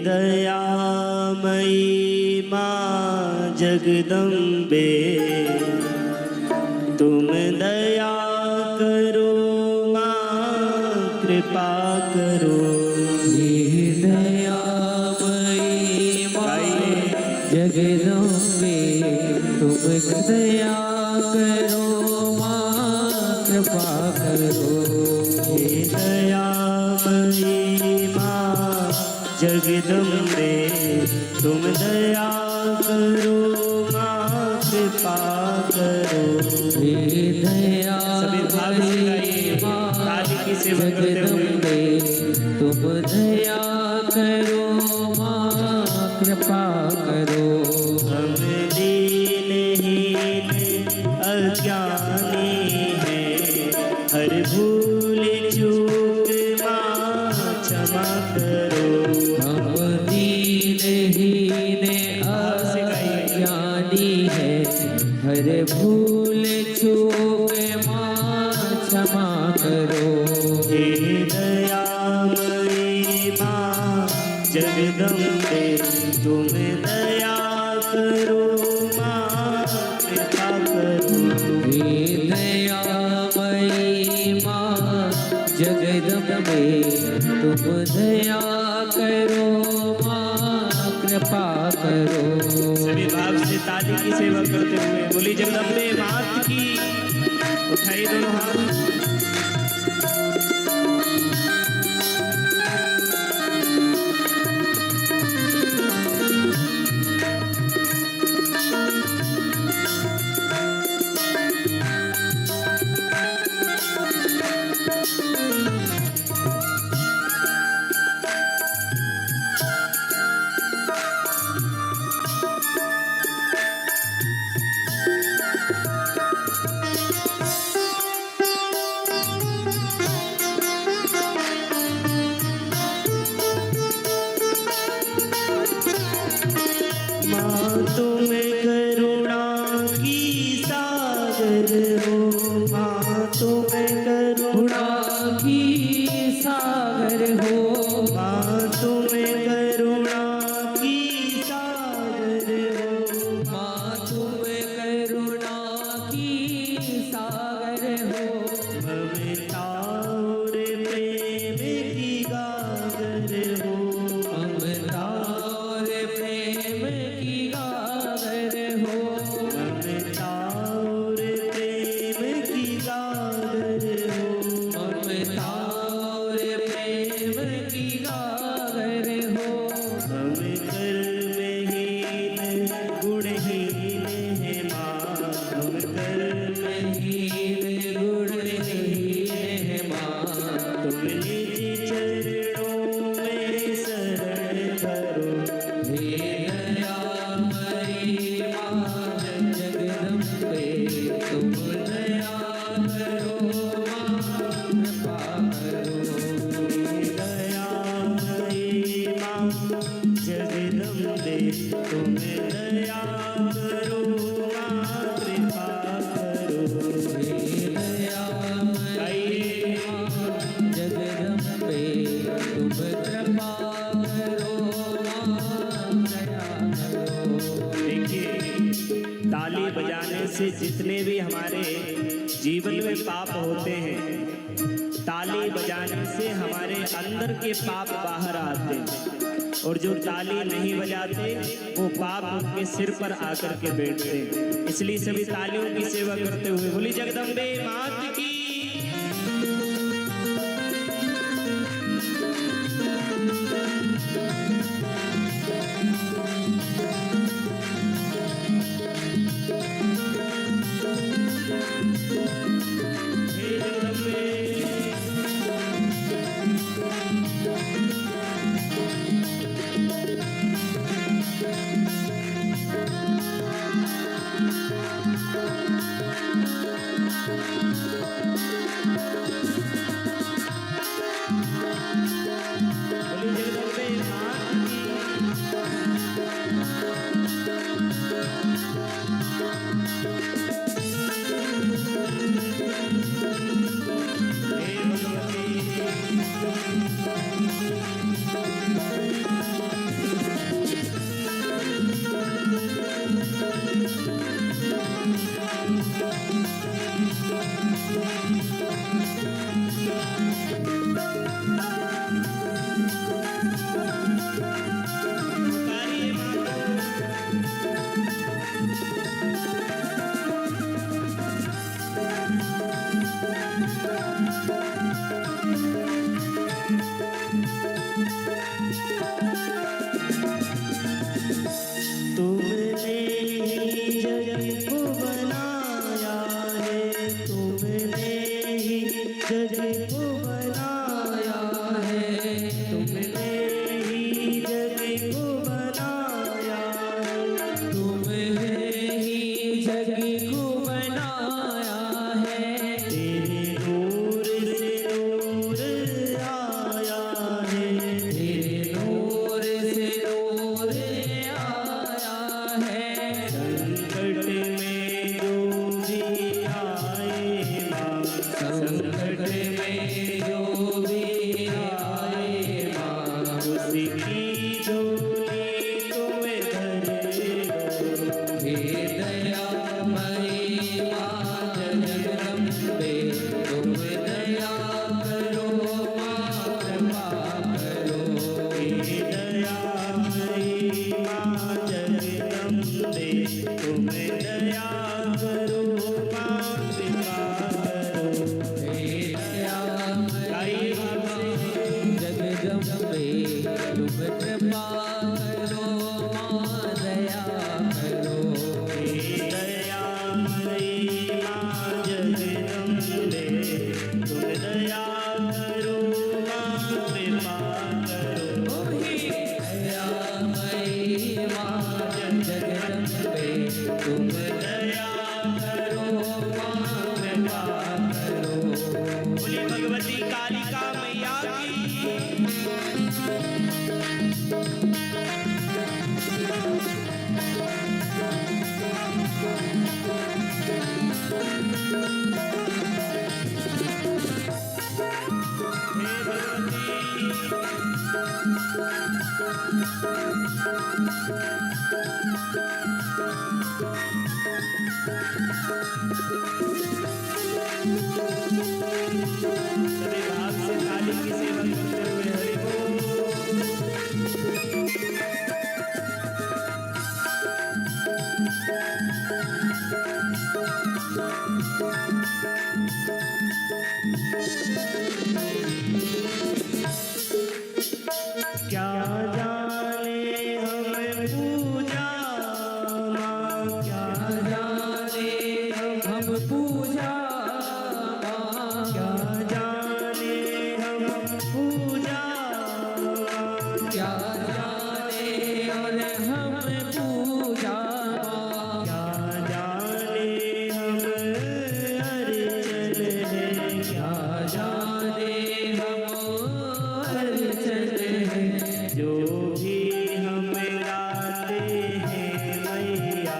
दयामयी माँ जगदम्बे, तुम दया करो माँ कृपा करो। दयामयी माँ जगदम्बे, तुम दया करो माँ कृपा करो। दयामयी माँ जगदम्बे, तुम दया करो माँ कृपा करो। सभी भाव से गाइए, ताली की सेवा करते हुए। तुम दया करो माँ कृपा करो। हम दीनहीन अज्ञानी हैं, हर भूल चूक माँ क्षमा करो। हम दीनहीन अज्ञानी है, हर भूल चूक माँ क्षमा करो। हे दयामयी माँ जगदम्बे, तुम दया करो माँ कृपा करो। हे दयामयी माँ जगदम्बे, तुम दया करो माँ कृपा करो। सभी भाव से ताली की सेवा करते हुए बोली जगदम्बे मात की। उठाइए दोनों हाथ। माँ तुम करुणा की सागर हो, माँ तुम करुणा की सागर हो। माँ तुम करुणा की सागर हो। माँ तुम करुणा की सागर हो। ममता और प्रेम की गागर हो। ममता और प्रेम की गागर हो। ममता और प्रेम की गागर हो। ममता और प्रेम की गागर हो। हम कर्महीन गुणहीन हैं माँ, हम कर्महीन गुणहीन है माँ, तुम निज चरणों में शरण करो। हे दयामयी माँ जगदम्बे, तुम दया करो माँ कृपा करो। दयामयी माँ जगदम्बे, तुम दया करो माँ कृपा करो। हे दयामयी माँ जगदम्बे, तुम कृपा करो माँ दया करो। देखिए, ताली बजाने से जितने भी हमारे जीवन में पाप होते हैं, ताली बजाने से हमारे अंदर के पाप बाहर आते हैं, और जो ताली नहीं बजाते वो पाप उनके सिर पर आकर के बैठते हैं। इसलिए सभी तालियों की सेवा करते हुए बोली जगदम्बे मात की। हे जगदम्बे। कृपा करो माँ दया करो। हे दयामयी माँ जगदम्बे तुम दया करो माँ कृपा करो। दयामयी माँ जगदम्बे तुम दया करो माँ कृपा करो। बोली भगवती कालिका मैया की। हे सभी भाव से काली की सेवा करते हुए हरि बोल। क्या जाने हम पूजा माँ, क्या जाने हम पूजा माँ, क्या जाने हम पूजा माँ, क्या जाने और हम पूजा माँ, क्या जाने हम अर्चन है, क्या जाने हम अर्चन है। जो भी हम गाते हैं मैया,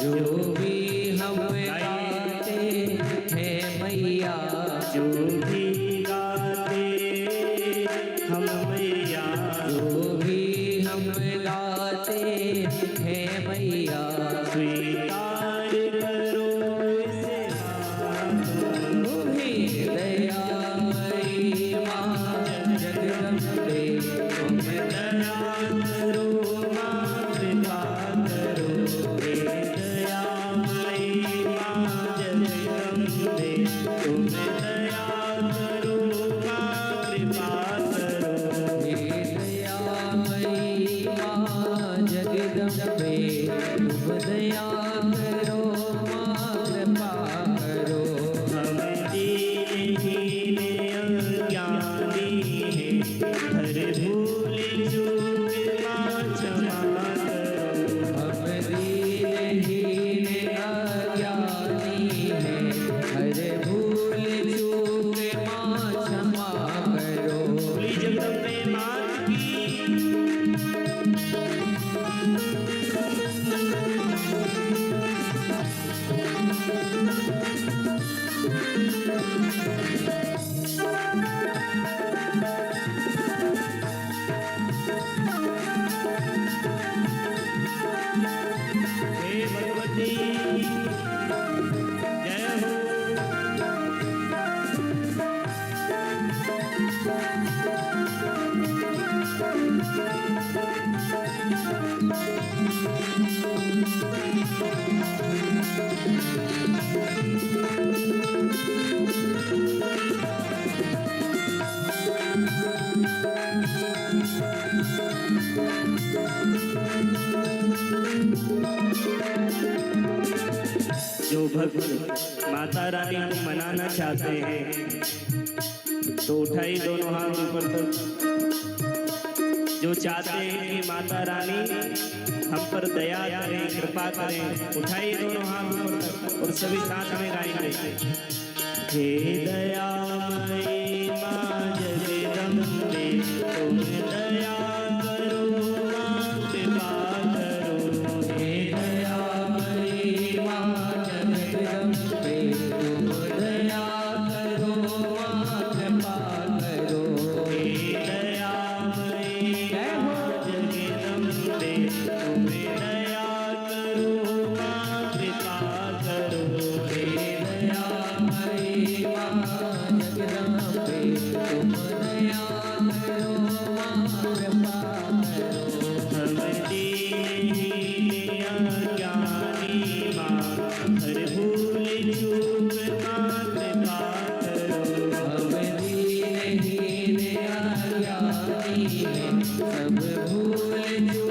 जो भी हम गाते हैं मैया, जो भी गाते हम मैया, जो भी हम गाते हैं मैया, स्वीकार करो इसे माँ। तुम्ही दयामयी माँ जगदम्बे तुम दया करो माँ कृपा करो। हे दयामयी माँ जगदम्बे तुम दया करो माँ कृपा करो। हे दयामयी माँ जगदम्बे तुम दया करो माँ कृपा करो। हम दीनहीन अज्ञानी हैं, हर भूल चूक माँ क्षमा करो। हम दीनहीन अज्ञानी हैं, हर भूल चूक माँ क्षमा करो। बोली जगदम्बे मात की। हे भगवती जय हो। जो भक्त माता रानी को मनाना चाहते हैं तो उठाई दोनों हाथ ऊपर तक। जो चाहते हैं कि माता रानी हम पर दया करें, कृपा करें, उठाई दोनों हाथ ऊपर तक और सभी साथ में गाएंगे। हे दयामयी माँ जगदम्बे तुम दया करो माँ कृपा करो। हे दयामयी माँ जगदम्बे तुम दया करो माँ कृपा करो। हे दयामयी माँ जगदम्बे तुम दया करो माँ कृपा करो। हे दयामयी माँ जगदम्बे तुम दया करो माँ कृपा करो। हम दीनहीन अज्ञानी माँ, हर भूल चूक माँ कृपा करो। हम दीनहीन अज्ञानी हैं, सब भूल चूक